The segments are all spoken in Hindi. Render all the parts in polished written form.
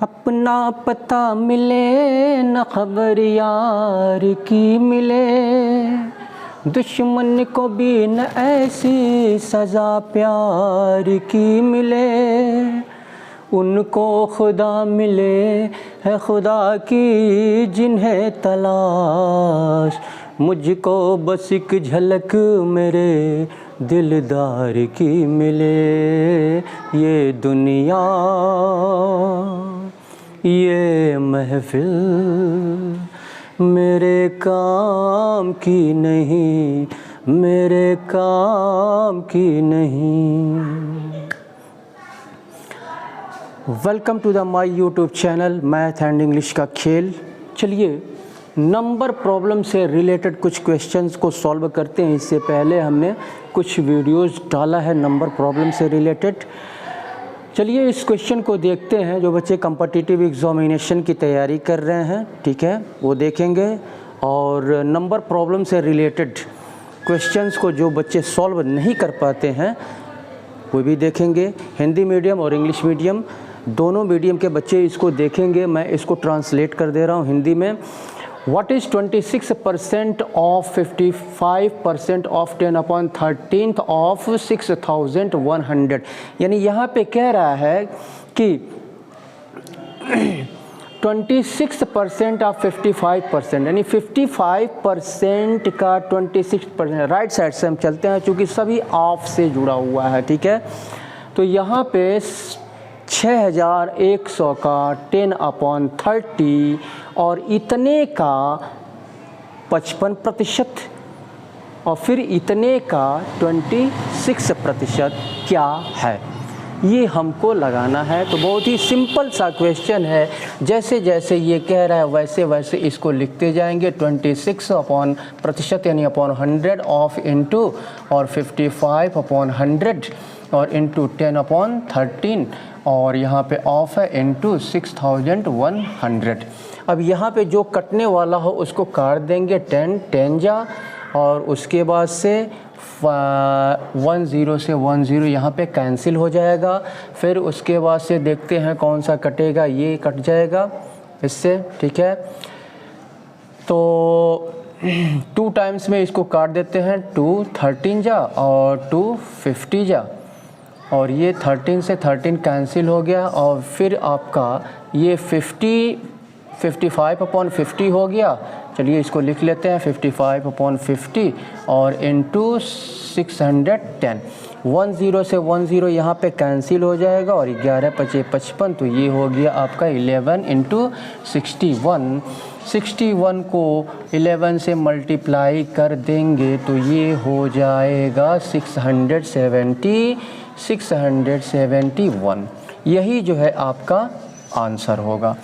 अपना पता मिले न खबर यार की मिले, दुश्मन को भी न ऐसी सज़ा प्यार की मिले। उनको खुदा मिले है खुदा की जिन्हें तलाश, मुझको बस एक झलक मेरे दिलदार की मिले। ये दुनिया ये महफिल मेरे काम की नहीं, मेरे काम की नहीं। Welcome to the my YouTube channel math and English का खेल। चलिए नंबर प्रॉब्लम से रिलेटेड कुछ क्वेश्चंस को सॉल्व करते हैं। इससे पहले हमने कुछ वीडियोस डाला है नंबर प्रॉब्लम से रिलेटेड। चलिए इस क्वेश्चन को देखते हैं। जो बच्चे कॉम्पिटिटिव एग्जामिनेशन की तैयारी कर रहे हैं, ठीक है, वो देखेंगे। और नंबर प्रॉब्लम से रिलेटेड क्वेश्चंस को जो बच्चे सॉल्व नहीं कर पाते हैं वो भी देखेंगे। हिंदी मीडियम और इंग्लिश मीडियम दोनों मीडियम के बच्चे इसको देखेंगे। मैं इसको ट्रांसलेट कर दे रहा हूँ हिंदी में। What is 26% of 55% of 10/13 of 6100? यानी यहाँ पे कह रहा है कि 26% ऑफ 55%, यानी 55% का 26%। राइट साइड से हम चलते हैं चूँकि सभी ऑफ से जुड़ा हुआ है, ठीक है। तो यहाँ पे 6100 का 10/30 और इतने का 55% और फिर इतने का 26% क्या है, ये हमको लगाना है। तो बहुत ही सिंपल सा क्वेश्चन है। जैसे जैसे ये कह रहा है वैसे वैसे इसको लिखते जाएंगे। 26% यानी अपॉन 100 ऑफ इंटू और 55/100 और इंटू 10/13 और यहाँ पे ऑफ है इंटू 6100। अब यहाँ पे जो कटने वाला हो उसको काट देंगे 10 जा, और उसके बाद से 10 से 10 यहाँ पे कैंसिल हो जाएगा। फिर उसके बाद से देखते हैं कौन सा कटेगा, ये कट जाएगा इससे, ठीक है। तो 2 टाइम्स में इसको काट देते हैं, 2 13 जा और 2 50 जा, और ये 13 से 13 कैंसिल हो गया। और फिर आपका ये 55/50 हो गया। चलिए इसको लिख लेते हैं 55/50 और इंटू 610। 10 से 10 यहाँ पे कैंसिल हो जाएगा और 11 × 55, तो ये हो गया आपका 11 × 61। 61 को 11 से मल्टीप्लाई कर देंगे तो ये हो जाएगा 671। यही जो है आपका आंसर होगा।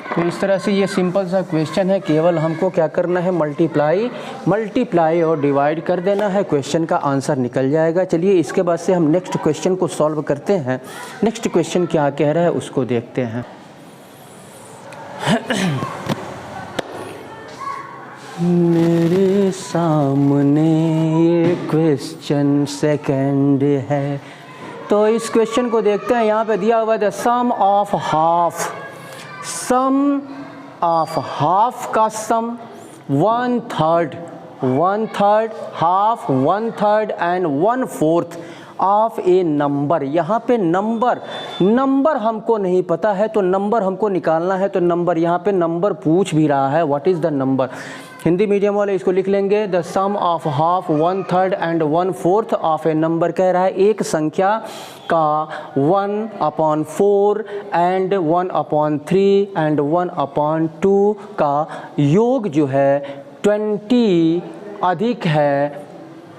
तो इस तरह से ये सिंपल सा क्वेश्चन है। केवल हमको क्या करना है, मल्टीप्लाई और डिवाइड कर देना है, क्वेश्चन का आंसर निकल जाएगा। चलिए इसके बाद से हम नेक्स्ट क्वेश्चन को सॉल्व करते हैं। नेक्स्ट क्वेश्चन क्या कह रहा है उसको देखते हैं। मेरे सामने ये क्वेश्चन सेकंड है, तो इस क्वेश्चन को देखते हैं। यहाँ पे दिया हुआ है सम ऑफ हाफ का सम 1/3 half 1/3 and 1/4 of a number. यहाँ पे नंबर हमको नहीं पता है, तो नंबर हमको निकालना है। तो नंबर यहाँ पे नंबर पूछ भी रहा है, what is the number. Hindi medium वाले इसको लिख लेंगे the sum of half 1/3 and 1/4 of a number. कह रहा है एक संख्या का 1/4 एंड 1/3 एंड 1/2 का योग जो है 20 अधिक है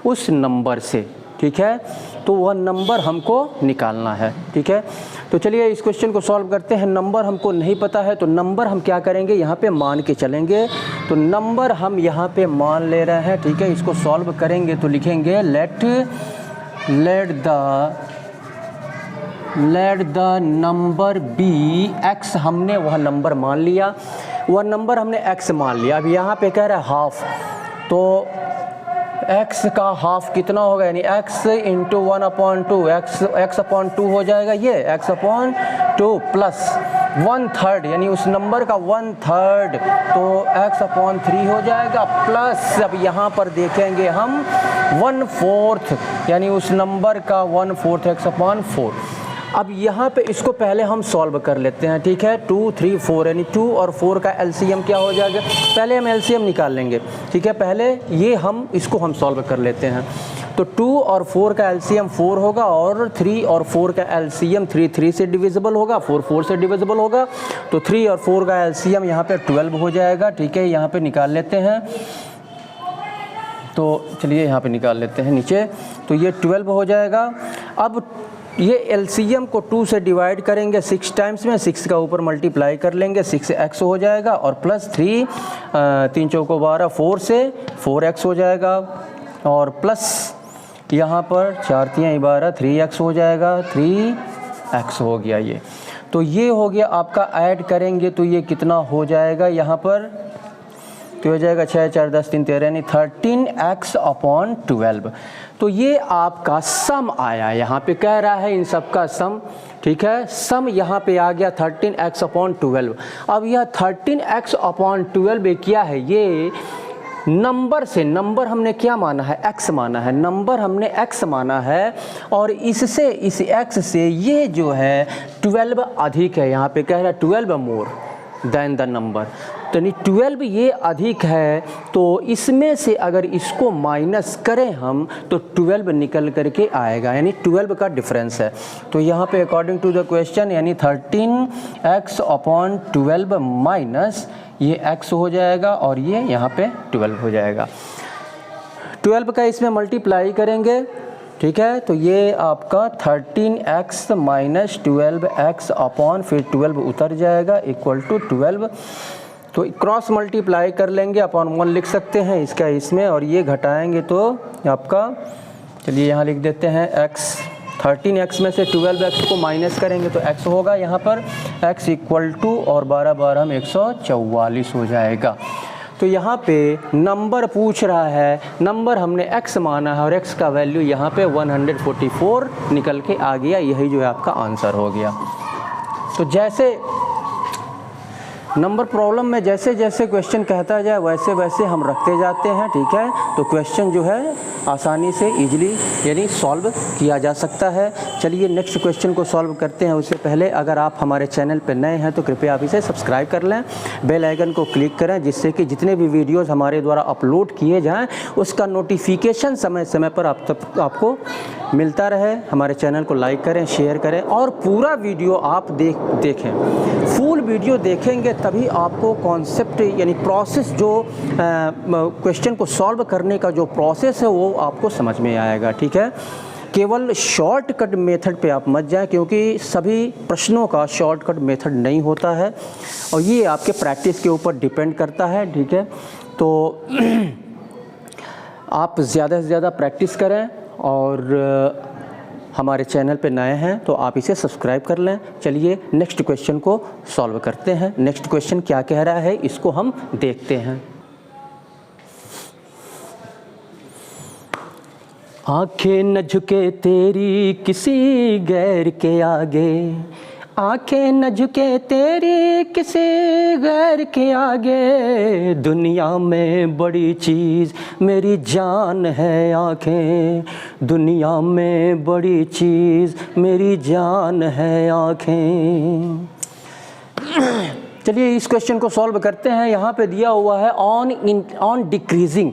उस नंबर से, ठीक है। तो वह नंबर हमको निकालना है, ठीक है। तो चलिए इस क्वेश्चन को सॉल्व करते हैं। नंबर हमको नहीं पता है, तो नंबर हम क्या करेंगे, यहाँ पे मान के चलेंगे। तो नंबर हम यहाँ पे मान ले रहे हैं, ठीक है। इसको सॉल्व करेंगे तो लिखेंगे let the number be x. हमने वह नंबर मान लिया, वह नंबर हमने एक्स मान लिया। अब यहाँ पे कह रहा है हाफ, तो x का हाफ कितना होगा, यानी x इंटू 1/2, x/2 हो जाएगा, ये x/2 2 प्लस 1/3 यानी उस नंबर का 1/3 तो x/3 हो जाएगा, प्लस अब यहाँ पर देखेंगे हम 1/4 यानी उस नंबर का 1/4 x/4। अब यहाँ पे इसको पहले हम सॉल्व कर लेते हैं, ठीक है। 2, 3, 4 यानी 2 और 4 का एलसीएम क्या हो जाएगा, पहले हम एलसीएम निकाल लेंगे, ठीक है। पहले ये इसको हम सॉल्व कर लेते हैं। तो 2 और 4 का एलसीएम 4 होगा और 3 और 4 का एलसीएम 3 से डिविजिबल होगा, 4 से डिविजिबल होगा। तो 3 और 4 का एलसीएम यहाँ पे 12 हो जाएगा, ठीक है। यहाँ पे निकाल लेते हैं, तो चलिए यहाँ पे निकाल लेते हैं नीचे, तो ये 12 हो जाएगा। अब ये एलसीएम को 2 से डिवाइड करेंगे 6 टाइम्स में, 6 का ऊपर मल्टीप्लाई कर लेंगे, 6x हो जाएगा और प्लस 3 3 चौको 12 4 से 4x हो जाएगा और प्लस यहाँ पर 4 3 12 3x हो जाएगा, 3x हो गया ये। तो ये हो गया आपका, ऐड करेंगे तो ये कितना हो जाएगा यहाँ पर, तो हो जाएगा 6 4 10 3 13 यानी 13x/12। तो ये आपका सम आया, यहाँ पे कह रहा है इन सब का सम, ठीक है। सम यहाँ पे आ गया 13x/12। अब यह 13x/12 क्या है, ये नंबर से, नंबर हमने क्या माना है, x माना है, नंबर हमने x माना है और इससे इस x से ये जो है 12 अधिक है, यहाँ पे कह रहा है 12 मोर देन द नंबर, तो यानी 12 ये अधिक है। तो इसमें से अगर इसको माइनस करें हम तो 12 निकल करके आएगा, यानी 12 का डिफरेंस है। तो यहाँ पे अकॉर्डिंग टू द क्वेश्चन यानी 13x/12 माइनस ये x हो जाएगा और ये यहाँ पे 12 हो जाएगा। 12 का इसमें मल्टीप्लाई करेंगे, ठीक है। तो ये आपका 13x माइनस 12x फिर 12 उतर जाएगा इक्वल टू 12। तो क्रॉस मल्टीप्लाई कर लेंगे, अपॉन 1 लिख सकते हैं इसका इसमें, और ये घटाएंगे तो आपका, चलिए यहाँ लिख देते हैं x, 13x में से 12x को माइनस करेंगे तो x होगा यहाँ पर x इक्वल टू, और 12 12 में 144 हो जाएगा। तो यहाँ पे नंबर पूछ रहा है, नंबर हमने x माना है और x का वैल्यू यहाँ पे 144 निकल के आ गया, यही जो है आपका आंसर हो गया। तो जैसे नंबर प्रॉब्लम में जैसे जैसे क्वेश्चन कहता जाए वैसे वैसे हम रखते जाते हैं, ठीक है। तो क्वेश्चन जो है आसानी से इजीली यानी सॉल्व किया जा सकता है। चलिए नेक्स्ट क्वेश्चन को सॉल्व करते हैं। उससे पहले अगर आप हमारे चैनल पर नए हैं तो कृपया आप इसे सब्सक्राइब कर लें, बेल आइकन को क्लिक करें, जिससे कि जितने भी वीडियोज़ हमारे द्वारा अपलोड किए जाएँ उसका नोटिफिकेशन समय समय पर आपको मिलता रहे। हमारे चैनल को लाइक करें, शेयर करें और पूरा वीडियो आप देखें। फुल वीडियो देखेंगे तभी आपको कॉन्सेप्ट यानी प्रोसेस, जो क्वेश्चन को सॉल्व करने का जो प्रोसेस है वो आपको समझ में आएगा, ठीक है। केवल शॉर्टकट मेथड पे आप मत जाएं, क्योंकि सभी प्रश्नों का शॉर्टकट मेथड नहीं होता है और ये आपके प्रैक्टिस के ऊपर डिपेंड करता है, ठीक है। तो आप ज़्यादा से ज़्यादा प्रैक्टिस करें और हमारे चैनल पे नए हैं तो आप इसे सब्सक्राइब कर लें। चलिए नेक्स्ट क्वेश्चन को सॉल्व करते हैं। नेक्स्ट क्वेश्चन क्या कह रहा है इसको हम देखते हैं। आंखें न झुके तेरी किसी गैर के आगे, आंखें न झुके तेरी किसी गैर के आगे, दुनिया में बड़ी चीज़ मेरी जान है आंखें, दुनिया में बड़ी चीज़ मेरी जान है आंखें। चलिए इस क्वेश्चन को सॉल्व करते हैं। यहाँ पे दिया हुआ है ऑन डिक्रीजिंग,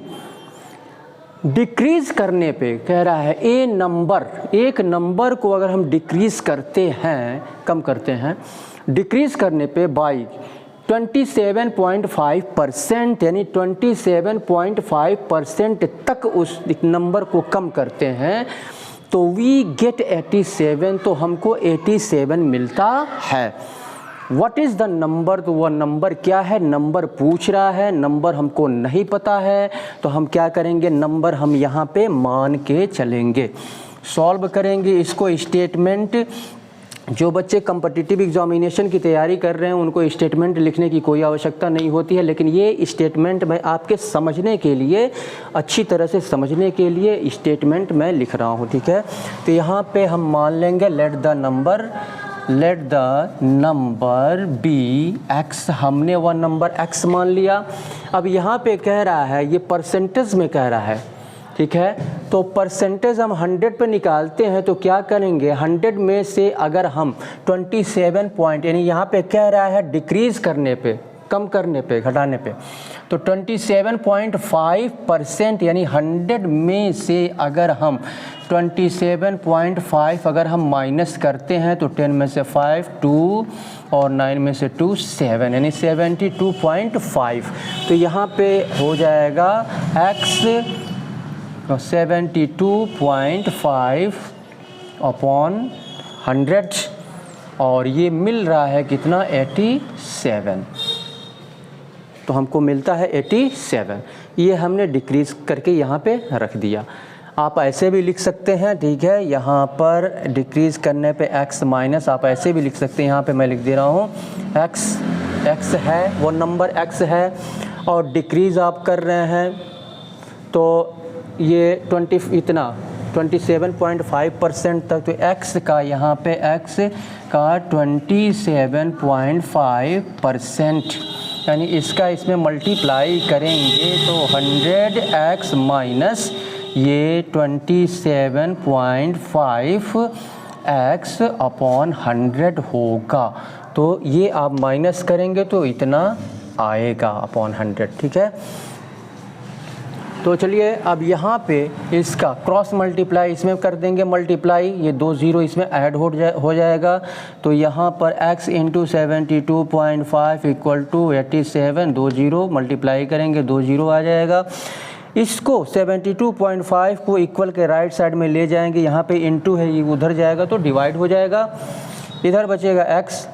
डिक्रीज़ करने पे कह रहा है एक नंबर को अगर हम डिक्रीज़ करते हैं, कम करते हैं, डिक्रीज़ करने पे बाई 27.5% यानी 27.5% तक उस नंबर को कम करते हैं तो वी गेट 87, तो हमको 87 मिलता है। व्हाट इज़ द नंबर, तो वह नंबर क्या है, नंबर पूछ रहा है, नंबर हमको नहीं पता है, तो हम क्या करेंगे, नंबर हम यहाँ पे मान के चलेंगे, सॉल्व करेंगे इसको। स्टेटमेंट, जो बच्चे कॉम्पिटिटिव एग्जामिनेशन की तैयारी कर रहे हैं उनको स्टेटमेंट लिखने की कोई आवश्यकता नहीं होती है, लेकिन ये स्टेटमेंट मैं आपके समझने के लिए, अच्छी तरह से समझने के लिए स्टेटमेंट मैं लिख रहा हूँ, ठीक है। तो यहाँ पे हम मान लेंगे let the number let the number be x, हमने वह नंबर x मान लिया। अब यहाँ पे कह रहा है, ये परसेंटेज में कह रहा है, ठीक है। तो परसेंटेज हम 100 पे निकालते हैं तो क्या करेंगे, 100 में से अगर हम 27 पॉइंट, यानी यहाँ पे कह रहा है डिक्रीज़ करने पे, कम करने पे, घटाने पे, तो 27.5% यानी 100 में से अगर हम 27.5 अगर हम माइनस करते हैं तो 10 में से 5 2 और 9 में से 2 7, यानी 72.5। तो यहाँ पे हो जाएगा x 72.5 अपॉन 100 और ये मिल रहा है कितना, 87। तो हमको मिलता है 87। ये हमने डिक्रीज़ करके यहाँ पे रख दिया। आप ऐसे भी लिख सकते हैं, ठीक है। यहाँ पर डिक्रीज़ करने पे x माइनस, आप ऐसे भी लिख सकते हैं। यहाँ पे मैं लिख दे रहा हूँ x है, वो नंबर x है और डिक्रीज़ आप कर रहे हैं तो ये 27.5% तक, तो x का यहाँ पे x का 27.5%, यानी इसका इसमें मल्टीप्लाई करेंगे तो 100x माइनस ये 27.5x अपॉन 100 होगा। तो ये आप माइनस करेंगे तो इतना आएगा अपॉन 100, ठीक है। तो चलिए अब यहाँ पे इसका क्रॉस मल्टीप्लाई इसमें कर देंगे, मल्टीप्लाई, ये 2 0 इसमें ऐड हो जाएगा। तो यहाँ पर x into 72.5 equal to 87, 2 0 multiply करेंगे 2 0 आ जाएगा। इसको 72.5 को इक्वल के राइट साइड में ले जाएंगे, यहाँ पे इंटू है, ये उधर जाएगा तो डिवाइड हो जाएगा। इधर बचेगा x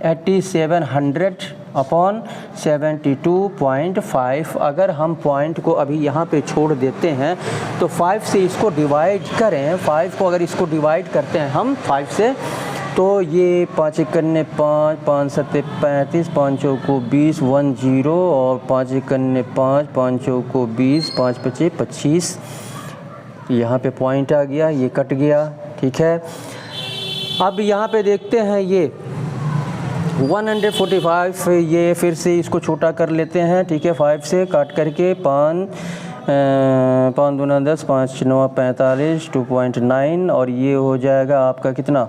8700 अपॉन 72.5। अगर हम पॉइंट को अभी यहाँ पे छोड़ देते हैं तो 5 से इसको डिवाइड करें, 5 को अगर इसको डिवाइड करते हैं हम 5 से, तो ये 5 1 5, 5 7 35, 5 चौको 20, 1 0 और 5 1 5, 5 चौको 20, 5 5 25। यहाँ पे पॉइंट आ गया, ये कट गया, ठीक है। अब यहाँ पे देखते हैं ये 145, ये फिर से इसको छोटा कर लेते हैं, ठीक है। 5 से काट करके 5 दूना 10, 5 9 45, 2.9 और ये हो जाएगा आपका कितना,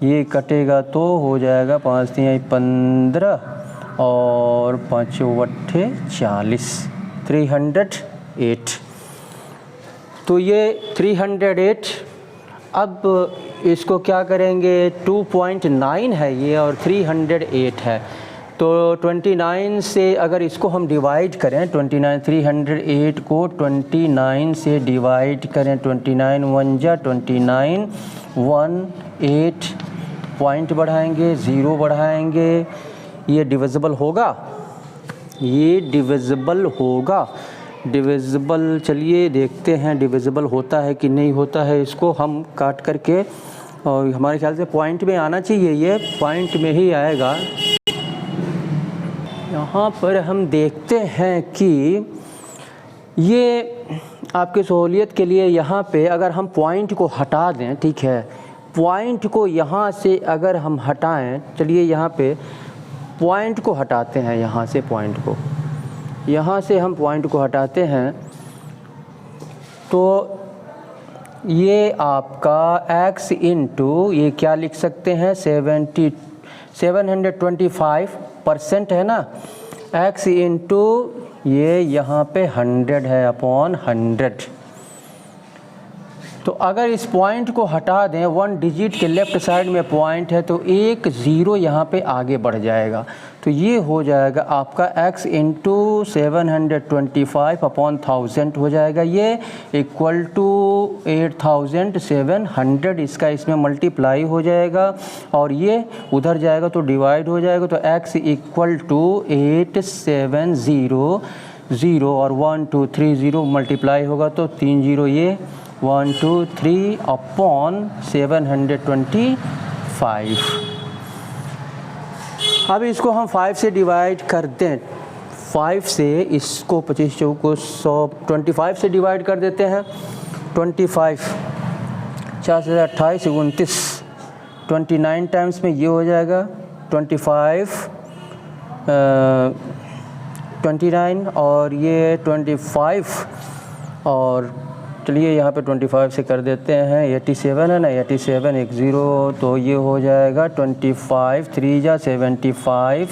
ये कटेगा तो हो जाएगा 5 3 15 और 5 8 40, 308। तो ये 308। अब इसको क्या करेंगे, 2.9 है ये और 308 है, तो 29 से अगर इसको हम डिवाइड करें, 29 308 को 29 से डिवाइड करें, 29 1 जा 29 1 8 पॉइंट बढ़ाएंगे, 0 बढ़ाएंगे, ये डिविजिबल होगा, ये डिविजिबल होगा। डिविजिबल, चलिए देखते हैं डिविजिबल होता है कि नहीं होता है। इसको हम काट करके, और हमारे ख्याल से पॉइंट में आना चाहिए, ये पॉइंट में ही आएगा। यहाँ पर हम देखते हैं कि ये आपकी सहूलियत के लिए यहाँ पे अगर हम पॉइंट को हटा दें, ठीक है, पॉइंट को यहाँ से अगर हम हटाएं, चलिए यहाँ पे पॉइंट को हटाते हैं, यहाँ से पॉइंट को, यहाँ से हम पॉइंट को हटाते हैं तो ये आपका x इंटू ये क्या लिख सकते हैं, 725% है ना, x इंटू ये यहाँ पे 100 है अपॉन 100। तो अगर इस पॉइंट को हटा दें, 1 डिजिट के लेफ़्ट साइड में पॉइंट है तो 1 0 यहाँ पे आगे बढ़ जाएगा। तो ये हो जाएगा आपका x इंटू 725 अपॉन 1000 हो जाएगा, ये इक्वल टू 8700, इसका इसमें मल्टीप्लाई हो जाएगा और ये उधर जाएगा तो डिवाइड हो जाएगा। तो x इक्वल टू 8700 और 1 2 3 0 मल्टीप्लाई होगा तो 3 0, ये 1 2 3 अपॉन 725। अब इसको हम 5 से डिवाइड कर दें, 5 से इसको 25 चौको 100, 25 से डिवाइड कर देते हैं, 25 4 से 28 29, 29 टाइम्स में ये हो जाएगा 25 29 और ये 25 और चलिए यहाँ पे 25 से कर देते हैं 87 है ना 87 एक ज़ीरो तो ये हो जाएगा 25 3 जा 75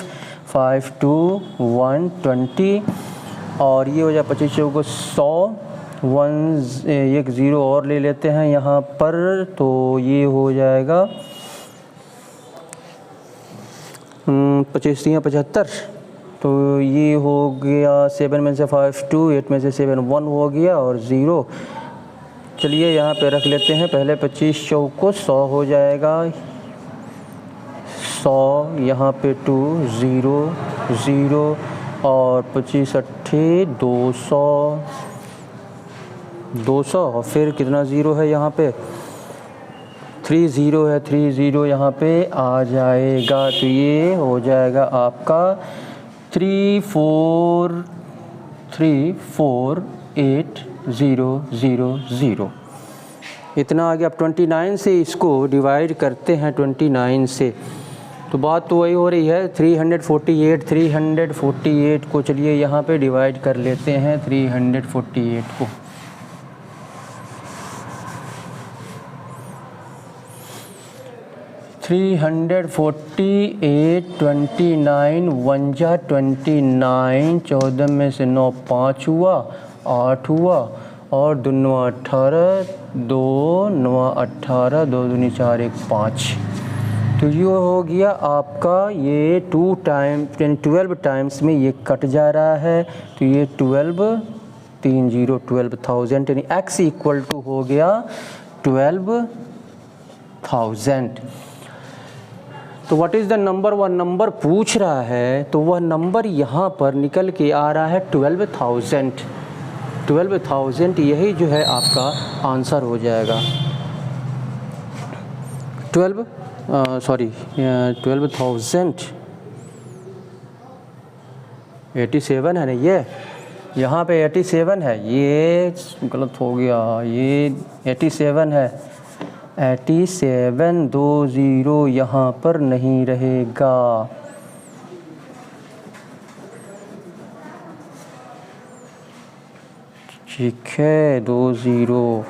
5 2 120 और ये हो जाए 25 चौको 100 1 एक ज़ीरो और ले लेते हैं यहाँ पर तो ये हो जाएगा 25 75 तो ये हो गया 7 में से 5 2 8 में से 7 1 हो गया और 0 चलिए यहाँ पे रख लेते हैं पहले 25 चौको 100 हो जाएगा 100 यहाँ पे 2 0 0 और 25 अट्ठे 200 और फिर कितना ज़ीरो है यहाँ पे 30 है 30 यहाँ पे आ जाएगा तो ये हो जाएगा आपका 343800 इतना आ गया। अब 29 से इसको डिवाइड करते हैं 29 से तो बात तो वही हो रही है 348 को चलिए यहाँ पे डिवाइड कर लेते हैं 348 को थ्री 29 1 जा 29 14 में से 9 5 हुआ 8 हुआ और 2 9 18 2 9 18 2 दूनी 4 1 5 तो ये हो गया आपका ये 2 टाइम 12 टाइम्स में ये कट जा रहा है तो ये 12,000 यानी x इक्वल टू हो गया 12,000। तो व्हाट इज़ द नंबर वह नंबर पूछ रहा है तो वह नंबर यहाँ पर निकल के आ रहा है 12,000 यही जो है आपका आंसर हो जाएगा 12,087 है ना ये यहाँ पे 87 है ये गलत हो गया ये 87 है 87 2 0 यहाँ पर नहीं रहेगा ठीक है 2 0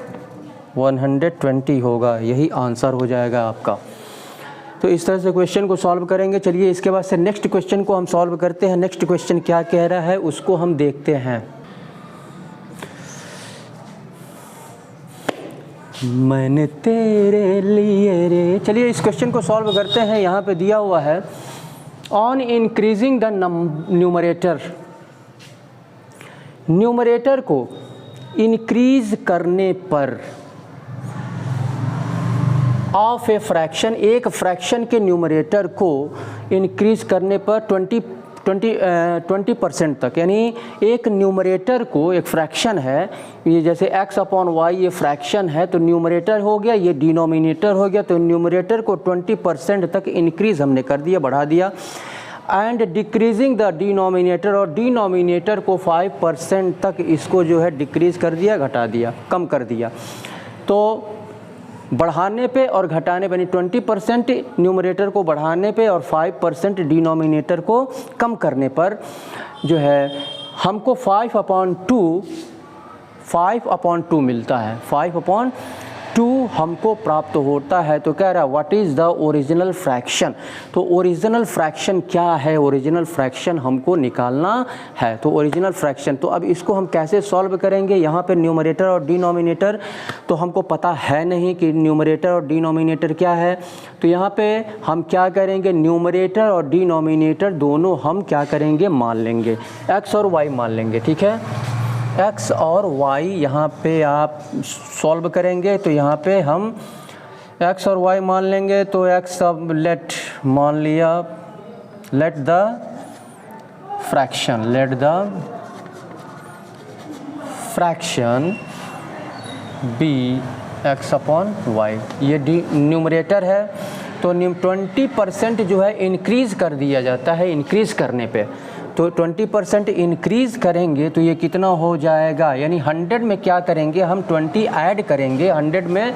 120 होगा यही आंसर हो जाएगा आपका। तो इस तरह से क्वेश्चन को सॉल्व करेंगे। चलिए इसके बाद से नेक्स्ट क्वेश्चन को हम सॉल्व करते हैं। नेक्स्ट क्वेश्चन क्या कह रहा है उसको हम देखते हैं। मैंने तेरे लिए रे चलिए इस क्वेश्चन को सॉल्व करते हैं। यहाँ पे दिया हुआ है ऑन इंक्रीजिंग द न्यूमरेटर को इंक्रीज करने पर ऑफ ए फ्रैक्शन एक फ्रैक्शन के न्यूमरेटर को इंक्रीज करने पर 20% तक यानी एक न्यूमरेटर को एक फ्रैक्शन है ये जैसे x/y ये फ्रैक्शन है तो न्यूमरेटर हो गया ये डिनोमिनेटर हो गया तो न्यूमरेटर को 20% तक इंक्रीज हमने कर दिया बढ़ा दिया एंड डिक्रीजिंग द डिनोमिनेटर और डिनोमिनेटर को 5% तक इसको जो है डिक्रीज कर दिया घटा दिया कम कर दिया। तो बढ़ाने पे और घटाने पे यानी 20% न्यूमरेटर को बढ़ाने पे और 5% डिनोमिनेटर को कम करने पर जो है हमको 5/2 मिलता है 5/2 हमको प्राप्त होता है। तो कह रहा है what is the original fraction. तो ओरिजिनल फ्रैक्शन क्या है ओरिजिनल फ्रैक्शन हमको निकालना है। तो ओरिजिनल फ्रैक्शन तो अब इसको हम कैसे सॉल्व करेंगे। यहाँ पे न्यूमरेटर और डिनोमिनेटर तो हमको पता है नहीं कि न्यूमरेटर और डिनोमिनेटर क्या है। तो यहाँ पे हम क्या करेंगे न्यूमरेटर और डिनोमिनेटर दोनों हम क्या करेंगे मान लेंगे x और y मान लेंगे ठीक है। x और y यहाँ पे आप सॉल्व करेंगे तो यहाँ पे हम x और y मान लेंगे तो x अब लेट मान लिया late the fraction B x/y ये न्यूमरेटर है तो 20% जो है इंक्रीज़ कर दिया जाता है इंक्रीज़ करने पे तो 20% इंक्रीज़ करेंगे तो ये कितना हो जाएगा, यानी 100 में क्या करेंगे हम 20 ऐड करेंगे, 100 में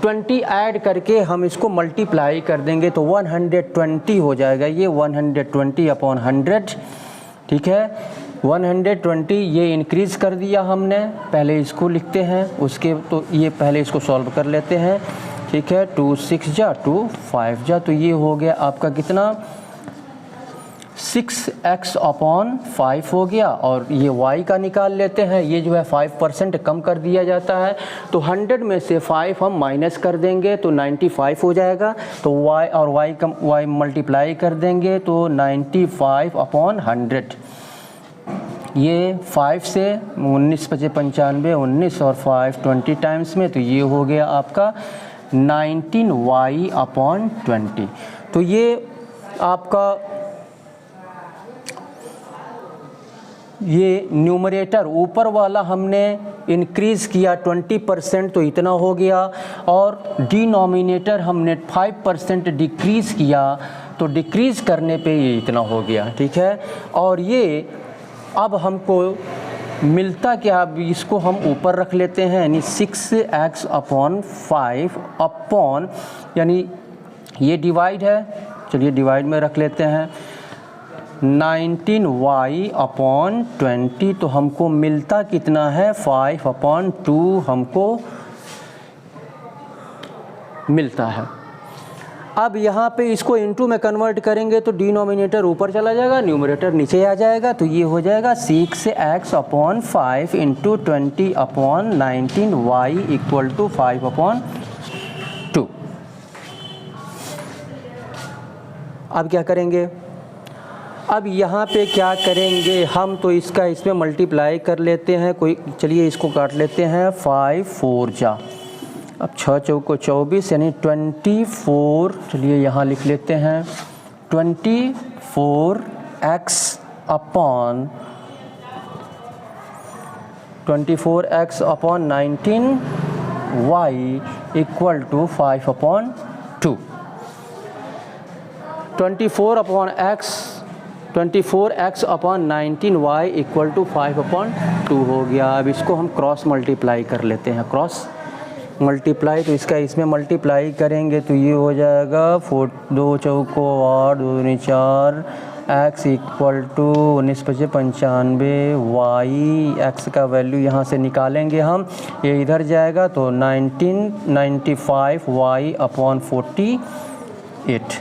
20 ऐड करके हम इसको मल्टीप्लाई कर देंगे तो 120 हो जाएगा ये 120/100, ठीक है। 120 ये इंक्रीज़ कर दिया हमने, पहले इसको लिखते हैं, उसके तो ये पहले इसको सॉल्व कर लेते हैं, ठीक है। 2 6 जा 2 5 जा, तो ये हो गया आपका कितना 6x/5 हो गया, और ये y का निकाल लेते हैं, ये जो है 5% कम कर दिया जाता है, तो 100 में से 5 हम माइनस कर देंगे तो 95 हो जाएगा, तो y और y मल्टीप्लाई कर देंगे तो 95/100, ये 5 से 19×5 = 19 और 5 20 टाइम्स में, तो ये हो गया आपका 19y/20। तो ये आपका ये न्यूमरेटर ऊपर वाला हमने इंक्रीज़ किया 20% तो इतना हो गया, और डिनोमिनेटर हमने 5% डिक्रीज़ किया तो डिक्रीज़ करने पे ये इतना हो गया, ठीक है। और ये अब हमको मिलता क्या, अब इसको हम ऊपर रख लेते हैं, यानी 6x/5 अपॉन, यानी ये डिवाइड है, चलिए डिवाइड में रख लेते हैं, 19y/20, तो हमको मिलता कितना है 5/2 हमको मिलता है। अब यहाँ पे इसको इनटू में कन्वर्ट करेंगे तो डिनोमिनेटर ऊपर चला जाएगा, न्यूमरेटर नीचे आ जाएगा, तो ये हो जाएगा 6x/5 × 20/19y = 5/2। अब क्या करेंगे, अब यहाँ पे क्या करेंगे हम, तो इसका इसमें मल्टीप्लाई कर लेते हैं, कोई चलिए इसको काट लेते हैं, 5 4 जा, अब 6 चौको 24 यानी 24, चलिए यहाँ लिख लेते हैं 24x/19y = 5/2। 24x/19y = 5/2 हो गया। अब इसको हम क्रॉस मल्टीप्लाई कर लेते हैं, क्रॉस मल्टीप्लाई, तो इसका इसमें मल्टीप्लाई करेंगे तो ये हो जाएगा 2 चौको 8 2 दूनी 4 x = 19×95 y, x का वैल्यू यहाँ से निकालेंगे हम, ये इधर जाएगा तो 1995y/48।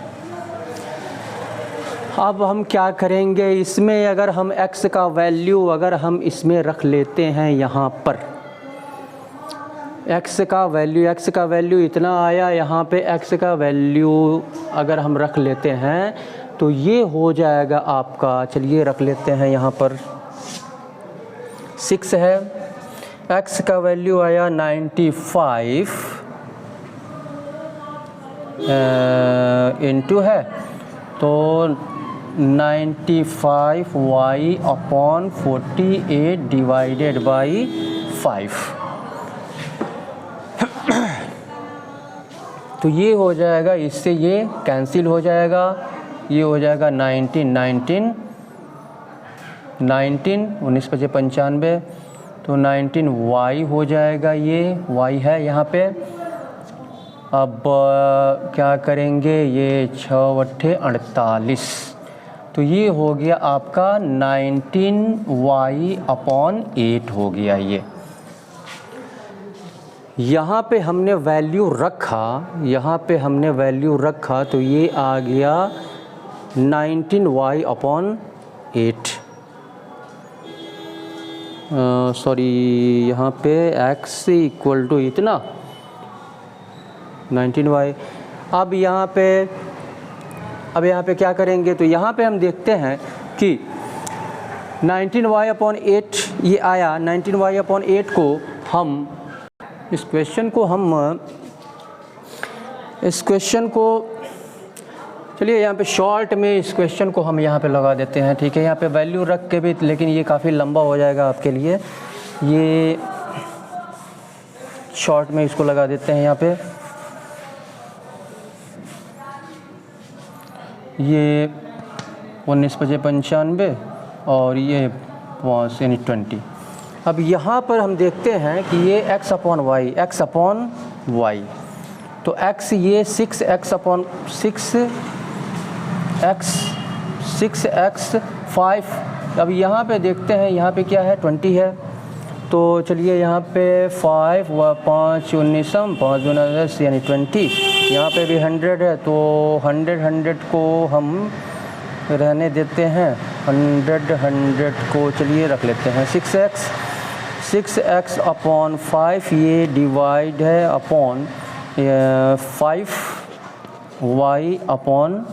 अब हम क्या करेंगे, इसमें अगर हम x का वैल्यू अगर हम इसमें रख लेते हैं, यहाँ पर x का वैल्यू इतना आया, यहाँ पे x का वैल्यू अगर हम रख लेते हैं तो ये हो जाएगा आपका, चलिए रख लेते हैं यहाँ पर 6 है, x का वैल्यू आया 95 इंटू है तो 95y/48 डिवाइडेड बाई 5, तो ये हो जाएगा, इससे ये कैंसिल हो जाएगा, ये हो जाएगा 19 19×95 तो 19y हो जाएगा, ये y है यहाँ पे। अब क्या करेंगे, ये 6×8 = 48, तो ये हो गया आपका 19y/8 हो गया। ये यहाँ पे हमने वैल्यू रखा, तो ये आ गया 19y/8, सॉरी यहाँ पे x = इतना 19y। अब यहाँ पे क्या करेंगे, तो यहाँ पे हम देखते हैं कि 19y/8 ये आया, 19y/8 को हम इस क्वेश्चन को चलिए यहाँ पे शॉर्ट में इस क्वेश्चन को हम यहाँ पे लगा देते हैं, ठीक है। यहाँ पे वैल्यू रख के भी, लेकिन ये काफ़ी लंबा हो जाएगा आपके लिए, ये शॉर्ट में इसको लगा देते हैं यहाँ पे। ये 19×95 और ये यानी 20। अब यहाँ पर हम देखते हैं कि ये x upon y, x upon y, तो x ये 6x अपॉन 6x 5। अब यहाँ पे देखते हैं, यहाँ पे क्या है 20 है, तो चलिए यहाँ पे 5 व 5 19 5 दूना 10 यानी 20। यहाँ पे भी 100 है, तो 100 को हम रहने देते हैं, 100 को चलिए रख लेते हैं। 6x अपॉन 5 ये डिवाइड है अपॉन 5y अपॉन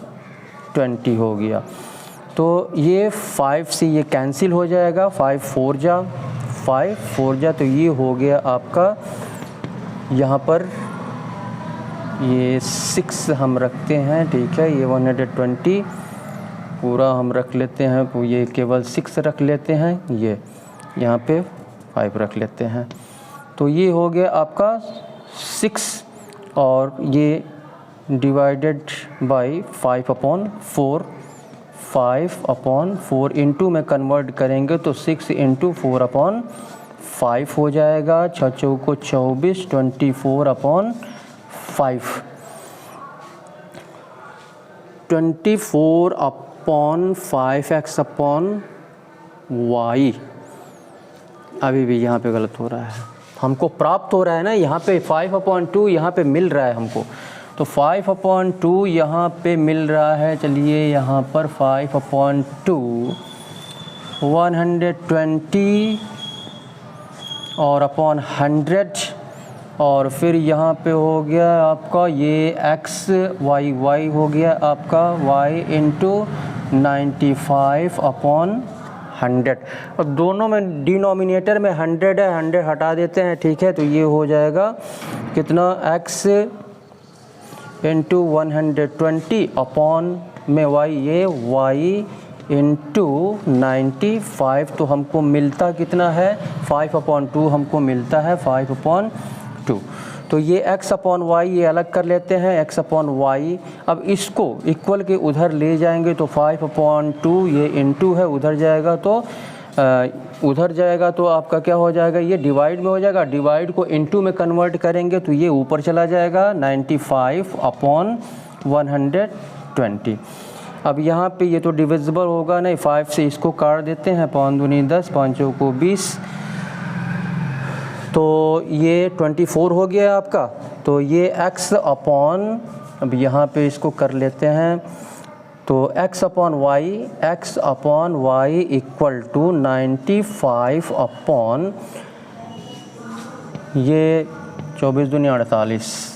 20 हो गया। तो ये 5 से ये कैंसिल हो जाएगा, 5 4 जा, तो ये हो गया आपका यहाँ पर ये 6 हम रखते हैं, ठीक है। ये 120 पूरा हम रख लेते हैं, तो ये केवल 6 रख लेते हैं, ये यहाँ पे 5 रख लेते हैं, तो ये हो गया आपका 6 और ये divided by 5 upon 4, 5 upon 4 into में कन्वर्ट करेंगे तो 6 इंटू 4 अपॉन 5 हो जाएगा। 6 चौको 24, 24 upon 5, 24 upon 5x upon y। अभी भी यहाँ पे गलत हो रहा है, हमको प्राप्त हो रहा है ना, यहाँ पे 5/2 यहाँ पे मिल रहा है हमको, तो 5/2 यहाँ पे मिल रहा है। चलिए यहाँ पर 5/2 120 और अपॉन 100, और फिर यहाँ पे हो गया आपका ये x y हो गया आपका y इंटू 95 अपॉन 100, और दोनों में डिनोमिनेटर में 100 है, 100 हटा देते हैं, ठीक है। तो ये हो जाएगा कितना, x इंटू 120 अपॉन में y, ये y इंटू 95, तो हमको मिलता कितना है 5/2 हमको मिलता है 5/2। तो ये x अपॉन वाई ये अलग कर लेते हैं, x अपॉन वाई। अब इसको इक्वल के उधर ले जाएंगे तो 5/2 ये इंटू है, उधर जाएगा तो आपका क्या हो जाएगा, ये डिवाइड में हो जाएगा, डिवाइड को इंटू में कन्वर्ट करेंगे तो ये ऊपर चला जाएगा 95/120। अब यहाँ पे ये तो डिविजिबल होगा नहीं, 5 से इसको काट देते हैं, 5 दूनी 10, 5 चौको 20, तो ये 24 हो गया आपका। तो ये x अपॉन, अब यहाँ पे इसको कर लेते हैं, तो x upon y equal to 95 upon ये 24 दूनी 48।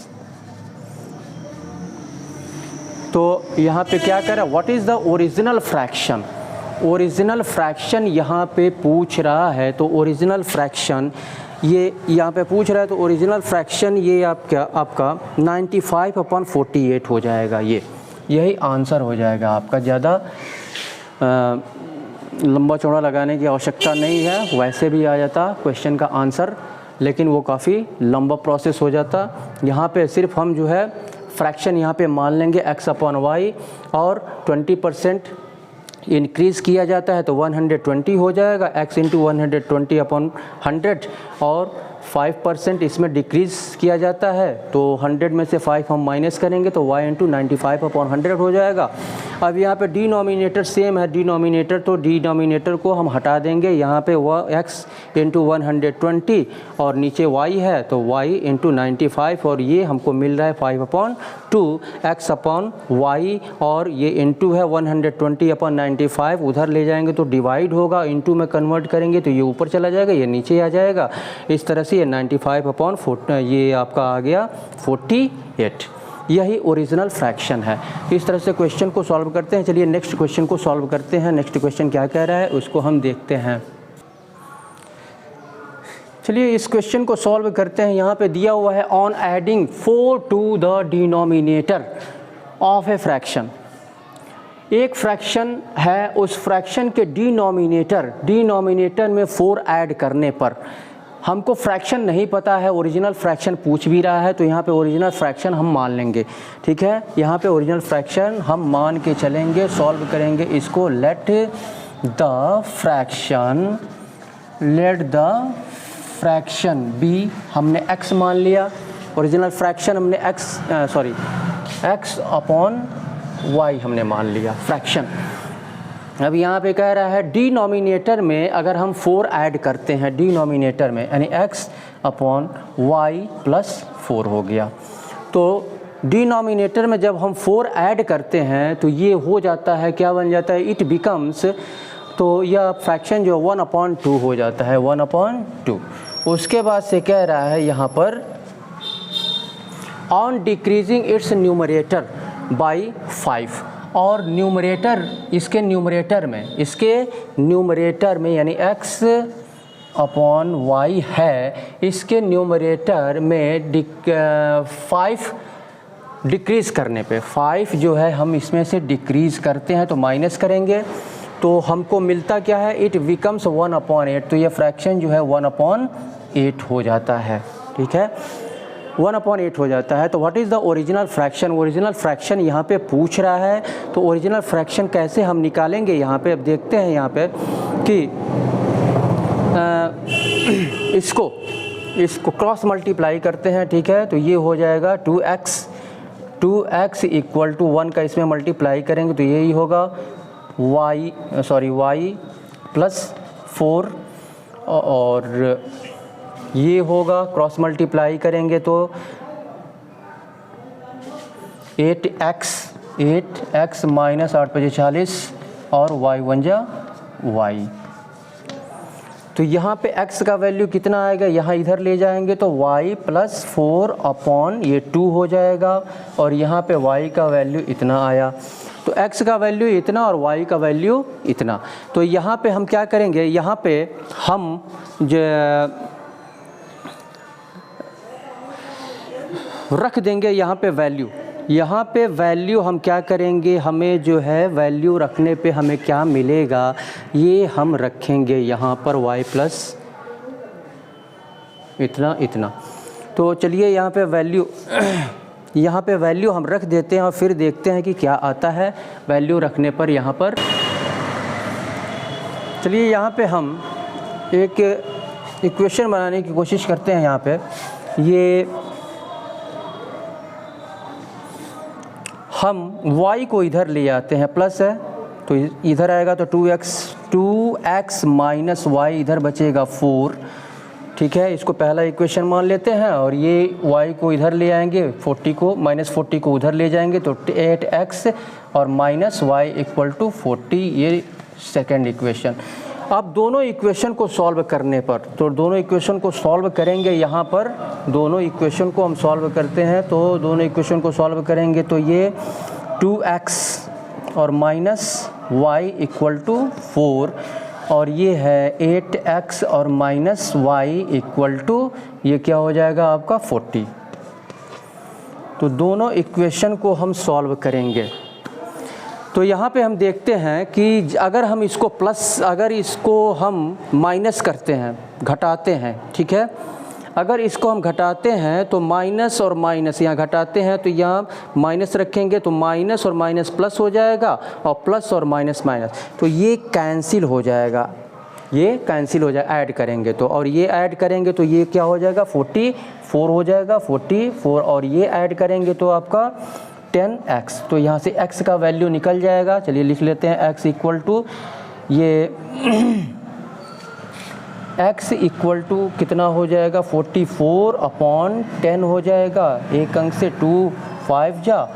तो यहाँ पे क्या कह रहा है, what is the original fraction. Original fraction यहाँ पे पूछ रहा है, तो ओरिजिनल फ्रैक्शन ये यहाँ पे पूछ रहा है, तो ओरिजिनल फ्रैक्शन ये आपका 95/48 हो जाएगा। यही आंसर हो जाएगा आपका। ज़्यादा लंबा चौड़ा लगाने की आवश्यकता नहीं है, वैसे भी आ जाता क्वेश्चन का आंसर, लेकिन वो काफ़ी लंबा प्रोसेस हो जाता। यहाँ पे सिर्फ हम जो है फ्रैक्शन यहाँ पे मान लेंगे x अपॉन वाई, और 20% इंक्रीज़ किया जाता है तो 120 हो जाएगा, x इंटू 120 अपॉन 100, और 5% इसमें डिक्रीज़ किया जाता है तो 100 में से 5 हम माइनस करेंगे तो y इंटू 95 अपॉन 100 हो जाएगा। अब यहाँ पे डिनोमिनेटर सेम है, डिनोमिनेटर तो डिनोमिनेटर को हम हटा देंगे, यहाँ पे वह x इंटू 120 और नीचे y है तो y इंटू 95, और ये हमको मिल रहा है 5/2 x अपॉन y, और ये इंटू है 120 अपॉन 95, उधर ले जाएंगे तो डिवाइड होगा, इंटू में कन्वर्ट करेंगे तो ये ऊपर चला जाएगा, ये नीचे आ जाएगा। इस तरह से ये 95/4 ये आपका आ गया 48। यही ओरिजिनल फ्रैक्शन है। इस तरह से क्वेश्चन को सॉल्व करते हैं। चलिए नेक्स्ट क्वेश्चन को सॉल्व करते हैं। नेक्स्ट क्वेश्चन क्या कह रहा है उसको हम देखते हैं। चलिए इस क्वेश्चन को सॉल्व करते हैं। यहाँ पे दिया हुआ है on adding 4 to the denominator of a fraction. एक फ्रैक्शन है, उस फ्रैक्शन के डिनोमिनेटर में 4 ऐड करने पर, हमको फ्रैक्शन नहीं पता है, ओरिजिनल फ्रैक्शन पूछ भी रहा है, तो यहाँ पे ओरिजिनल फ्रैक्शन हम मान लेंगे, ठीक है। यहाँ पे ओरिजिनल फ्रैक्शन हम मान के चलेंगे, सॉल्व करेंगे इसको। Let the fraction, let the fraction be, हमने x मान लिया, ओरिजिनल फ्रैक्शन हमने x अपॉन y हमने मान लिया फ्रैक्शन। अब यहाँ पे कह रहा है डिनोमिनेटर में अगर हम 4 ऐड करते हैं डिनोमिनेटर में, यानी x अपॉन y प्लस 4 हो गया। तो डिनोमिनेटर में जब हम 4 ऐड करते हैं तो ये हो जाता है, क्या बन जाता है, इट बिकम्स, तो यह फ्रैक्शन जो 1/2 हो जाता है, 1/2। उसके बाद से कह रहा है यहाँ पर on decreasing it's numerator by 5, और न्यूमरेटर, इसके न्यूमरेटर में यानी x अपॉन y है, इसके न्यूमरेटर में 5 डिक्रीज़ करने पे, 5 जो है हम इसमें से डिक्रीज़ करते हैं तो माइनस करेंगे तो हमको मिलता क्या है, इट बिकम्स 1/8। तो ये फ्रैक्शन जो है 1/8 हो जाता है, ठीक है, 1/8 हो जाता है। तो what is the original fraction, original fraction यहाँ पे पूछ रहा है। तो ओरिजिनल फ्रैक्शन कैसे हम निकालेंगे, यहाँ पे अब देखते हैं यहाँ पे कि इसको क्रॉस मल्टीप्लाई करते हैं, ठीक है। तो ये हो जाएगा 2x इक्वल टू 1 का इसमें मल्टीप्लाई करेंगे तो यही होगा y प्लस 4, और ये होगा क्रॉस मल्टीप्लाई करेंगे तो 8x माइनस 8 × 40 और y 1 जा y। तो यहाँ पे x का वैल्यू कितना आएगा, यहाँ इधर ले जाएंगे तो y प्लस 4 अपॉन ये 2 हो जाएगा, और यहाँ पे y का वैल्यू इतना आया। तो x का वैल्यू इतना और y का वैल्यू इतना। तो यहाँ पे हम क्या करेंगे, यहाँ पे हम जो रख देंगे यहाँ पे वैल्यू हम क्या करेंगे, हमें जो है वैल्यू रखने पे हमें क्या मिलेगा, ये हम रखेंगे यहाँ पर y प्लस इतना। तो चलिए यहाँ पे वैल्यू हम रख देते हैं और फिर देखते हैं कि क्या आता है वैल्यू रखने पर। यहाँ पर चलिए यहाँ पे हम एक इक्वेशन बनाने की कोशिश करते हैं। यहाँ पे ये हम y को इधर ले आते हैं, प्लस है तो इधर आएगा तो 2x माइनस y, इधर बचेगा 4, ठीक है। इसको पहला इक्वेशन मान लेते हैं और ये y को इधर ले आएंगे, -40 को उधर ले जाएंगे तो 8x और माइनस y इक्वल टू 40, ये सेकेंड इक्वेशन। अब दोनों इक्वेशन को सॉल्व करने पर, तो दोनों इक्वेशन को सॉल्व करेंगे, यहाँ पर दोनों इक्वेशन को हम सॉल्व करते हैं। तो दोनों इक्वेशन को सॉल्व करेंगे तो ये 2x और माइनस y इक्वल टू 4, और ये है 8x और माइनस y इक्वल टू, ये क्या हो जाएगा आपका 40। तो दोनों इक्वेशन को हम सॉल्व करेंगे। तो यहाँ पे हम देखते हैं कि अगर हम इसको प्लस, अगर इसको हम माइनस करते हैं, घटाते हैं, ठीक है, अगर इसको हम घटाते हैं तो माइनस और माइनस यहाँ घटाते हैं तो यहाँ माइनस रखेंगे तो माइनस और माइनस प्लस हो जाएगा, और प्लस और माइनस माइनस, तो ये कैंसिल हो जाएगा, ऐड करेंगे तो, और ये ऐड करेंगे तो ये क्या हो जाएगा 44 हो जाएगा, 44, और ये ऐड करेंगे तो आपका 10x। तो यहाँ से x का वैल्यू निकल जाएगा। चलिए लिख लेते हैं x इक्वल टू, ये x इक्वल टू कितना हो जाएगा 44 अपॉन 10 हो जाएगा, एक अंक से 2 5 जा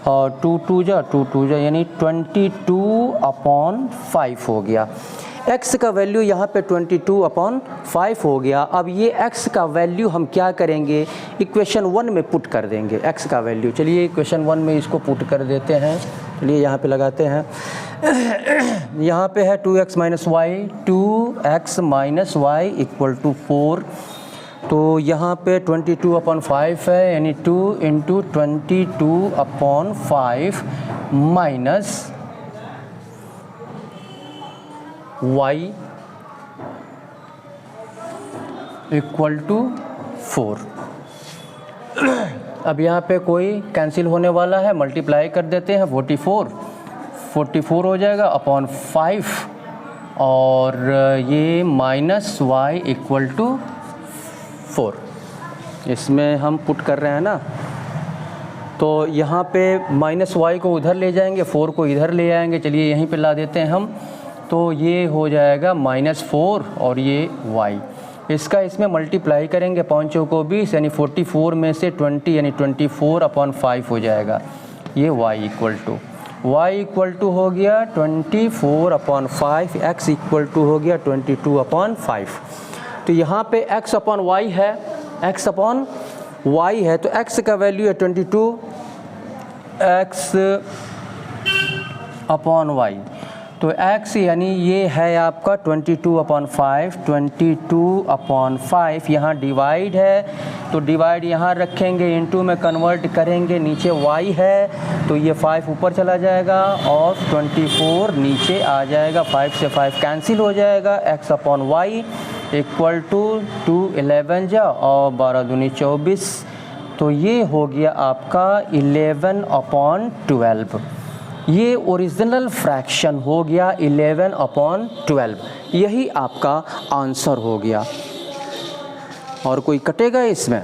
और 2 2 जा यानी 22/5 हो गया। x का वैल्यू यहाँ पे 22/5 हो गया। अब ये x का वैल्यू हम क्या करेंगे, इक्वेशन 1 में पुट कर देंगे x का वैल्यू। चलिए इक्वेशन 1 में इसको पुट कर देते हैं। चलिए यहाँ पे लगाते हैं, यहाँ पे है 2x minus y equal to 4। तो यहाँ पे 22/5 है, यानी 2 × 22/5 माइनस y इक्वल टू 4। अब यहाँ पे कोई कैंसिल होने वाला है, मल्टीप्लाई कर देते हैं, 44 हो जाएगा अपॉन 5 और ये माइनस वाई इक्वल टू 4, इसमें हम पुट कर रहे हैं ना, तो यहाँ पे माइनस वाई को उधर ले जाएंगे, 4 को इधर ले आएंगे। चलिए यहीं पे ला देते हैं हम, तो ये हो जाएगा -4 और ये y, इसका इसमें मल्टीप्लाई करेंगे 5 चौको 20 यानी 44 में से 20 यानी 24/5 हो जाएगा। ये y इक्वल टू हो गया 24/5, x इक्वल टू हो गया 22/5। तो यहाँ पे x अपॉन y है, x अपॉन y है, तो x का वैल्यू है 22, x अपॉन y, तो x यानी ये है आपका 22/5, 22/5 यहाँ डिवाइड है, तो डिवाइड यहाँ रखेंगे, इनटू में कन्वर्ट करेंगे, नीचे y है तो ये 5 ऊपर चला जाएगा और 24 नीचे आ जाएगा, 5 से 5 कैंसिल हो जाएगा, x upon y equal to 2 11 जा और 12 दूनी 24, तो ये हो गया आपका 11/12। ये ओरिजिनल फ्रैक्शन हो गया 11/12, यही आपका आंसर हो गया। और कोई कटेगा इसमें?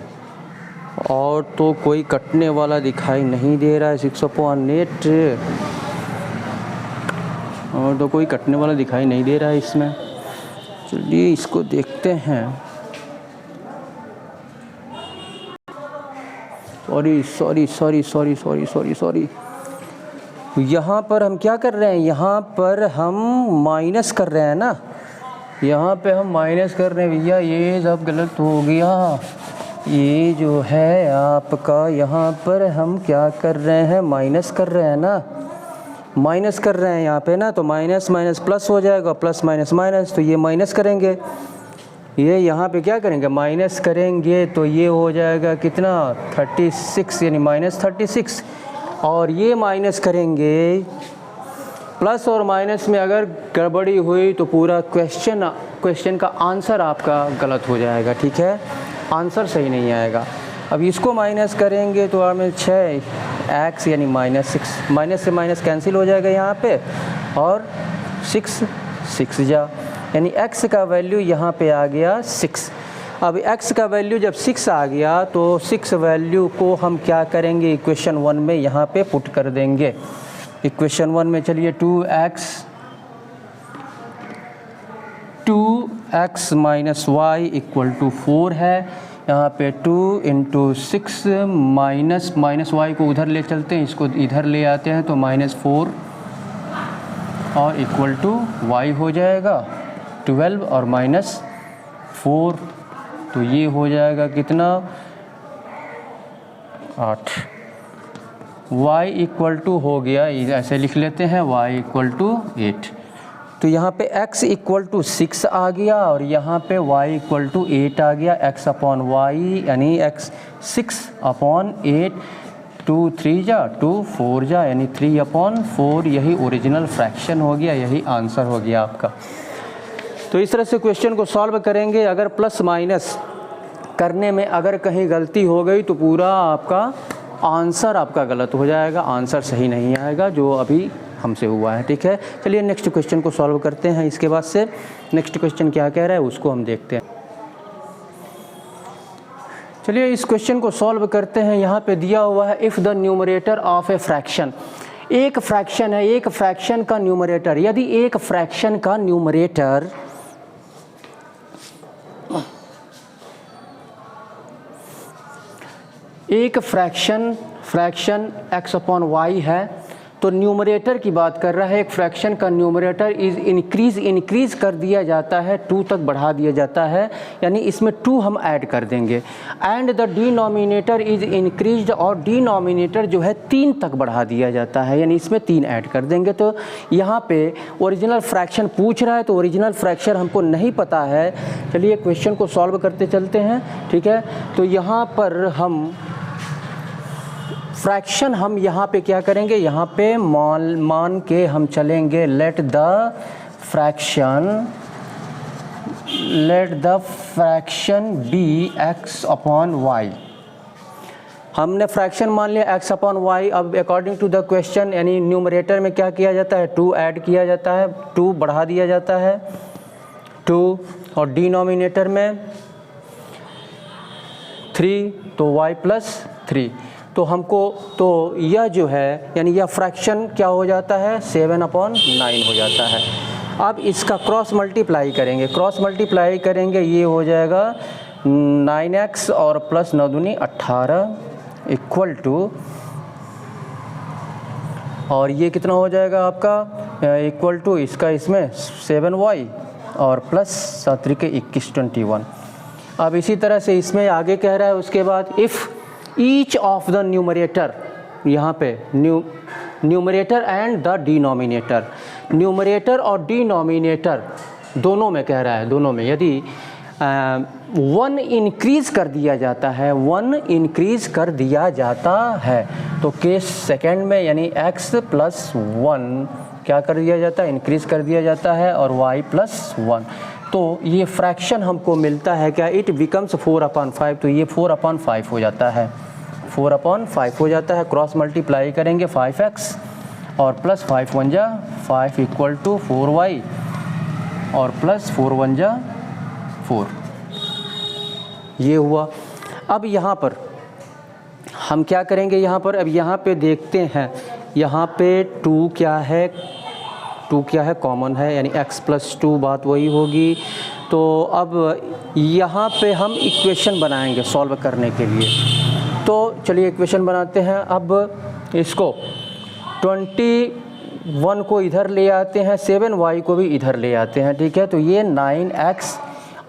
और तो कोई कटने वाला दिखाई नहीं दे रहा है। 6/8 और तो कोई कटने वाला दिखाई नहीं दे रहा है इसमें। चलिए इसको देखते हैं। सॉरी, यहाँ पर हम क्या कर रहे हैं, यहाँ पर हम माइनस कर रहे हैं ना, यहाँ पे हम माइनस कर रहे हैं भैया, ये सब गलत हो गया। ये जो है आपका यहाँ पर हम क्या कर रहे हैं, माइनस कर रहे हैं ना, माइनस कर रहे हैं यहाँ पे ना, तो माइनस माइनस प्लस हो जाएगा, प्लस माइनस माइनस, तो ये माइनस करेंगे, ये यहाँ पे क्या करेंगे, माइनस करेंगे, तो ये हो जाएगा कितना 36 यानी -36, और ये माइनस करेंगे, प्लस और माइनस में अगर गड़बड़ी हुई तो पूरा क्वेश्चन का आंसर आपका गलत हो जाएगा, ठीक है, आंसर सही नहीं आएगा। अब इसको माइनस करेंगे तो हमें 6x यानी -6, माइनस से माइनस कैंसिल हो जाएगा यहाँ पे, और 6 जा, यानी x का वैल्यू यहाँ पे आ गया 6। अब x का वैल्यू जब 6 आ गया तो 6 वैल्यू को हम क्या करेंगे, इक्वेशन 1 में यहाँ पे पुट कर देंगे। इक्वेशन 1 में चलिए 2x minus y equal to 4 है, यहाँ पे 2 × 6 माइनस y को उधर ले चलते हैं, इसको इधर ले आते हैं तो -4 और इक्वल टू y हो जाएगा 12 और -4, तो ये हो जाएगा कितना 8। y इक्वल टू हो गया, ऐसे लिख लेते हैं, y इक्वल टू 8। तो यहाँ पे x इक्वल टू 6 आ गया और यहाँ पे y इक्वल टू 8 आ गया। x अपॉन y यानी x 6/8, 2 3 जा 2 4 जा यानी 3/4, यही ओरिजिनल फ्रैक्शन हो गया, यही आंसर हो गया आपका। तो इस तरह से क्वेश्चन को सॉल्व करेंगे। अगर प्लस माइनस करने में अगर कहीं गलती हो गई तो पूरा आपका आंसर आपका गलत हो जाएगा, आंसर सही नहीं आएगा जो अभी हमसे हुआ है, ठीक है। चलिए नेक्स्ट क्वेश्चन को सॉल्व करते हैं। इसके बाद से नेक्स्ट क्वेश्चन क्या कह रहा है उसको हम देखते हैं। चलिए इस क्वेश्चन को सॉल्व करते हैं। यहाँ पे दिया हुआ है if the numerator of a fraction, एक फ्रैक्शन है, एक फ्रैक्शन का न्यूमरेटर, यदि एक फ्रैक्शन का न्यूमरेटर एक फ्रैक्शन x अपॉन y है, तो न्यूमरेटर की बात कर रहा है। एक फ्रैक्शन का न्यूमरेटर इज इंक्रीज़ कर दिया जाता है, 2 तक बढ़ा दिया जाता है, यानी इसमें 2 हम ऐड कर देंगे। And the denominator is increased, और डिनोमिनेटर जो है 3 तक बढ़ा दिया जाता है, यानी इसमें 3 ऐड कर देंगे। तो यहाँ पे ओरिजिनल फ्रैक्शन पूछ रहा है, तो ओरिजिनल फ्रैक्शन हमको नहीं पता है। चलिए क्वेश्चन को सॉल्व करते चलते हैं, ठीक है। तो यहाँ पर हम फ्रैक्शन हम यहाँ पे क्या करेंगे, यहाँ पे मान के हम चलेंगे, let the fraction be x upon y। हमने फ्रैक्शन मान लिया x अपॉन वाई। अब अकॉर्डिंग टू द क्वेश्चन यानी न्यूमरेटर में क्या किया जाता है, 2 ऐड किया जाता है, 2 बढ़ा दिया जाता है 2, और डिनोमिनेटर में 3 तो y प्लस 3। तो हमको तो यह जो है यानी यह फ्रैक्शन क्या हो जाता है, 7/9 हो जाता है। अब इसका क्रॉस मल्टीप्लाई करेंगे, ये हो जाएगा 9x और प्लस 9 दूनी 18 इक्वल टू, और ये कितना हो जाएगा आपका इक्वल टू इसका इसमें 7y और प्लस 7 के 21 21। अब इसी तरह से इसमें आगे कह रहा है उसके बाद if each of the numerator, यहाँ पे numerator and the denominator, numerator और डिनोमिनेटर दोनों में कह रहा है, दोनों में यदि 1 इंक्रीज कर दिया जाता है, 1 इंक्रीज कर दिया जाता है तो केस सेकंड में यानी x प्लस 1 क्या कर दिया जाता है, इंक्रीज कर दिया जाता है और y प्लस 1। तो ये फ्रैक्शन हमको मिलता है क्या, इट बिकम्स 4/5। तो ये 4/5 हो जाता है, 4/5 हो जाता है। क्रॉस मल्टीप्लाई करेंगे 5x और प्लस 5 1 जा 5 इक्वल टू 4y और प्लस 4 1 जा 4, ये हुआ। अब यहाँ पर हम क्या करेंगे, यहाँ पर अब यहाँ पे देखते हैं, यहाँ पे 2 क्या है, कॉमन है यानी x प्लस 2 बात वही होगी। तो अब यहाँ पे हम इक्वेशन बनाएंगे सॉल्व करने के लिए। तो चलिए इक्वेशन बनाते हैं। अब इसको 21 को इधर ले आते हैं, 7y को भी इधर ले आते हैं, ठीक है। तो ये 9x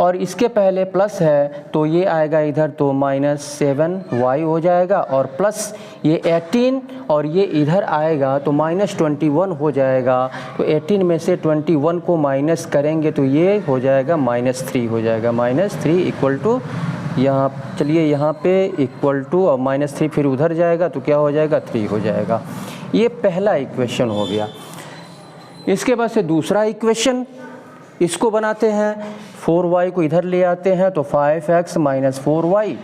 और इसके पहले प्लस है तो ये आएगा इधर तो -7y हो जाएगा, और प्लस ये 18 और ये इधर आएगा तो -21 हो जाएगा। तो 18 में से 21 को माइनस करेंगे तो ये हो जाएगा -3 हो जाएगा, -3 इक्वल टू यहाँ, चलिए यहाँ पे इक्वल टू और -3 फिर उधर जाएगा तो क्या हो जाएगा, 3 हो जाएगा। ये पहला इक्वेशन हो गया। इसके बाद से दूसरा इक्वेशन इसको बनाते हैं, 4y को इधर ले आते हैं तो 5x माइनस 4y,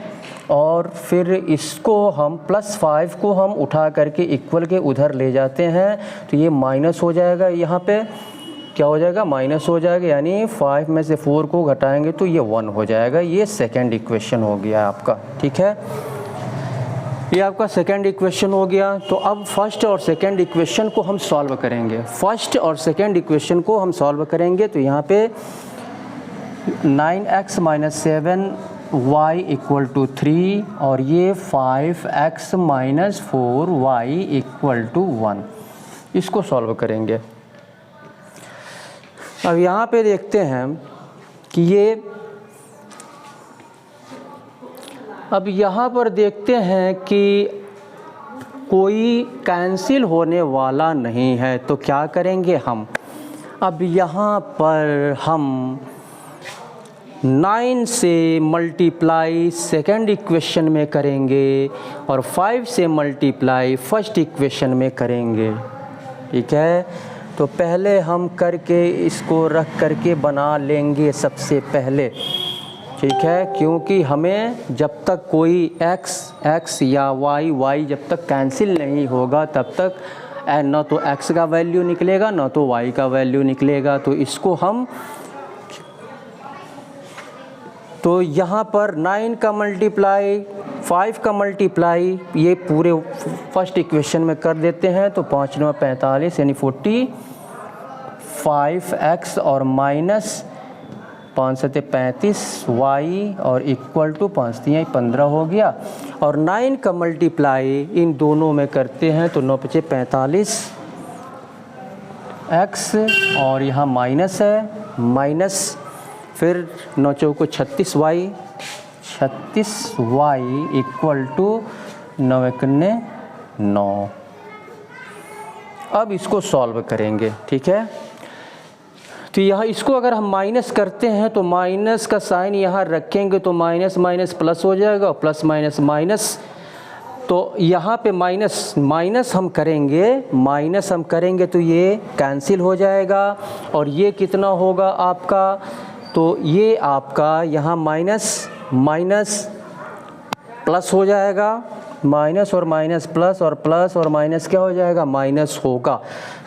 और फिर इसको हम प्लस 5 को हम उठा करके इक्वल के उधर ले जाते हैं तो ये माइनस हो जाएगा, यहाँ पे क्या हो जाएगा, माइनस हो जाएगा, यानी 5 में से 4 को घटाएंगे तो ये 1 हो जाएगा। ये सेकंड इक्वेशन हो गया आपका, ठीक है। ये आपका सेकंड इक्वेशन हो गया। तो अब फर्स्ट और सेकंड इक्वेशन को हम सॉल्व करेंगे, तो यहाँ पे 9x minus 7y equal to 3 और ये 5x minus 4y equal to 1, इसको सॉल्व करेंगे। अब यहाँ पे देखते हैं कि ये, अब यहाँ पर देखते हैं कि कोई कैंसिल होने वाला नहीं है तो क्या करेंगे हम, अब यहाँ पर हम 9 से मल्टीप्लाई सेकंड इक्वेशन में करेंगे और 5 से मल्टीप्लाई फर्स्ट इक्वेशन में करेंगे, ठीक है। तो पहले हम करके इसको रख करके बना लेंगे सबसे पहले, ठीक है, क्योंकि हमें जब तक कोई x या y जब तक कैंसिल नहीं होगा तब तक ना तो x का वैल्यू निकलेगा ना तो y का वैल्यू निकलेगा। तो इसको हम, तो यहाँ पर 9 का मल्टीप्लाई 5 का मल्टीप्लाई ये पूरे फर्स्ट इक्वेशन में कर देते हैं तो 5 9 45 यानी 45x और माइनस 5 7 35 y और इक्वल टू 5 3 15 हो गया। और 9 का मल्टीप्लाई इन दोनों में करते हैं तो 9 5 45 x और यहाँ माइनस है, माइनस फिर 9 चौको 36 y इक्वल टू 9 1 9। अब इसको सॉल्व करेंगे, ठीक है। तो यहाँ इसको अगर हम माइनस करते हैं तो माइनस का साइन यहाँ रखेंगे तो माइनस माइनस प्लस हो जाएगा, प्लस माइनस माइनस, तो यहाँ पे माइनस हम करेंगे तो ये कैंसिल हो जाएगा। और ये कितना होगा आपका, तो ये आपका यहाँ माइनस माइनस प्लस हो जाएगा माइनस और माइनस प्लस और प्लस और माइनस क्या हो जाएगा, माइनस होगा।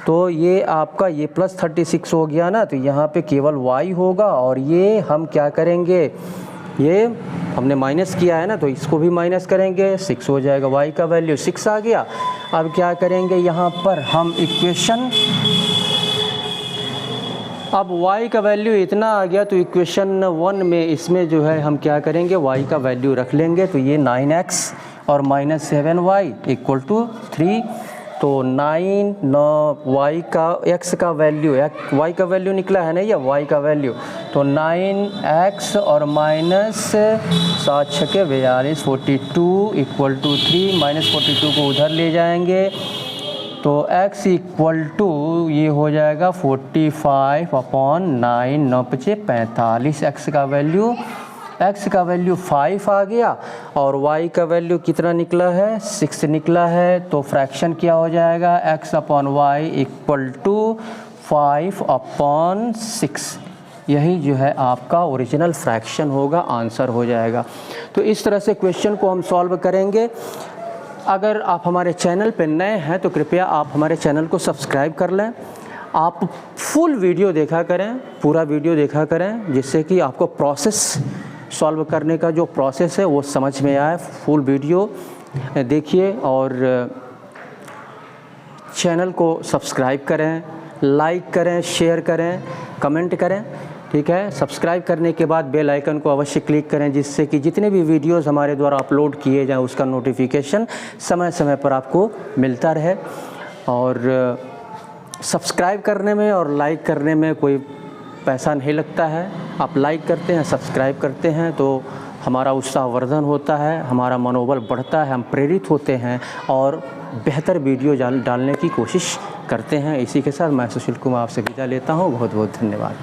तो ये आपका ये प्लस 36 हो गया ना, तो यहाँ पे केवल y होगा और ये हम क्या करेंगे, ये हमने माइनस किया है ना तो इसको भी माइनस करेंगे, 6 हो जाएगा, y का वैल्यू 6 आ गया। अब क्या करेंगे यहाँ पर हम इक्वेशन, अब y का वैल्यू इतना आ गया तो इक्वेशन 1 में इसमें जो है हम क्या करेंगे, y का वैल्यू रख लेंगे। तो ये 9x और माइनस 7y इक्वल टू 3। तो 9 y का x का वैल्यू, y का वैल्यू निकला है ना, ये y का वैल्यू, तो 9x और माइनस 7 छके 42 42 इक्वल टू 3, माइनस 42 को उधर ले जाएंगे तो x इक्वल टू ये हो जाएगा 45/9, 9 पचे 45, x का वैल्यू 5 आ गया और y का वैल्यू कितना निकला है, 6 निकला है। तो फ्रैक्शन क्या हो जाएगा, x/y इक्वल टू 5/6, यही जो है आपका ओरिजिनल फ्रैक्शन होगा, आंसर हो जाएगा। तो इस तरह से क्वेश्चन को हम सॉल्व करेंगे। अगर आप हमारे चैनल पर नए हैं तो कृपया आप हमारे चैनल को सब्सक्राइब कर लें, आप फुल वीडियो देखा करें, पूरा वीडियो देखा करें, जिससे कि आपको प्रोसेस सॉल्व करने का जो प्रोसेस है वो समझ में आए। फुल वीडियो देखिए और चैनल को सब्सक्राइब करें, लाइक करें, शेयर करें, कमेंट करें, ठीक है। सब्सक्राइब करने के बाद बेल आइकन को अवश्य क्लिक करें, जिससे कि जितने भी वीडियोस हमारे द्वारा अपलोड किए जाएं उसका नोटिफिकेशन समय समय पर आपको मिलता रहे। और सब्सक्राइब करने में और लाइक करने में कोई पैसा नहीं लगता है। आप लाइक करते हैं, सब्सक्राइब करते हैं तो हमारा उत्साहवर्धन होता है, हमारा मनोबल बढ़ता है, हम प्रेरित होते हैं और बेहतर वीडियो डालने की कोशिश करते हैं। इसी के साथ मैं सुशील कुमार आपसे विदा लेता हूँ। बहुत बहुत धन्यवाद।